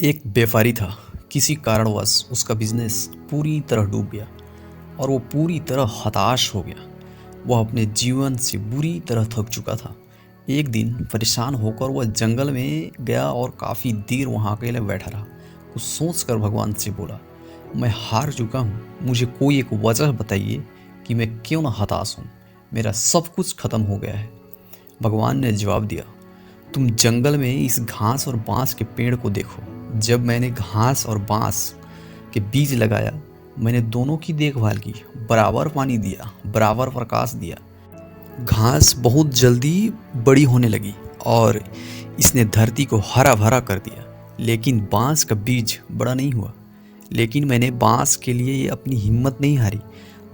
एक व्यापारी था। किसी कारणवश उसका बिजनेस पूरी तरह डूब गया और वो पूरी तरह हताश हो गया। वह अपने जीवन से बुरी तरह थक चुका था। एक दिन परेशान होकर वह जंगल में गया और काफ़ी देर वहाँ अकेले बैठा रहा। कुछ सोचकर भगवान से बोला, मैं हार चुका हूँ, मुझे कोई एक वजह बताइए कि मैं क्यों ना हताश हूँ। मेरा सब कुछ खत्म हो गया है। भगवान ने जवाब दिया, तुम जंगल में इस घास और बांस के पेड़ को देखो। जब मैंने घास और बांस के बीज लगाया, मैंने दोनों की देखभाल की, बराबर पानी दिया, बराबर प्रकाश दिया। घास बहुत जल्दी बड़ी होने लगी और इसने धरती को हरा भरा कर दिया। लेकिन बांस का बीज बड़ा नहीं हुआ। लेकिन मैंने बांस के लिए अपनी हिम्मत नहीं हारी।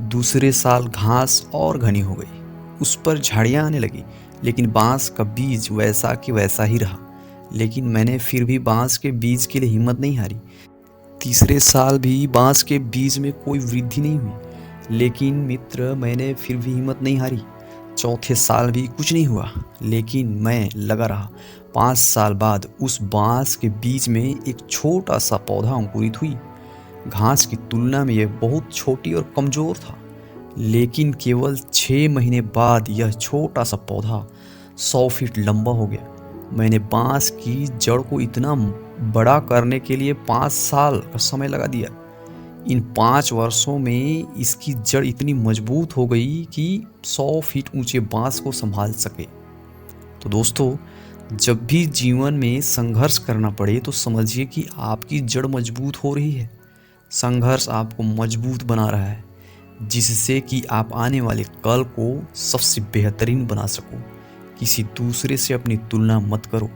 दूसरे साल घास और घनी हो गई, उस पर झाड़ियाँ आने लगी, लेकिन बांस का बीज वैसा कि वैसा ही रहा। लेकिन मैंने फिर भी बांस के बीज के लिए हिम्मत नहीं हारी। तीसरे साल भी बांस के बीज में कोई वृद्धि नहीं हुई, लेकिन मित्र मैंने फिर भी हिम्मत नहीं हारी। चौथे साल भी कुछ नहीं हुआ, लेकिन मैं लगा रहा। 5 साल बाद उस बांस के बीज में एक छोटा सा पौधा अंकुरित हुई। घास की तुलना में यह बहुत छोटी और कमज़ोर था, लेकिन केवल 6 महीने बाद यह छोटा सा पौधा 100 फीट लंबा हो गया। मैंने बांस की जड़ को इतना बड़ा करने के लिए 5 साल का समय लगा दिया। इन 5 वर्षों में इसकी जड़ इतनी मजबूत हो गई कि 100 फीट ऊंचे बांस को संभाल सके। तो दोस्तों, जब भी जीवन में संघर्ष करना पड़े तो समझिए कि आपकी जड़ मजबूत हो रही है। संघर्ष आपको मजबूत बना रहा है, जिससे कि आप आने वाले कल को सबसे बेहतरीन बना सको। किसी दूसरे से अपनी तुलना मत करो।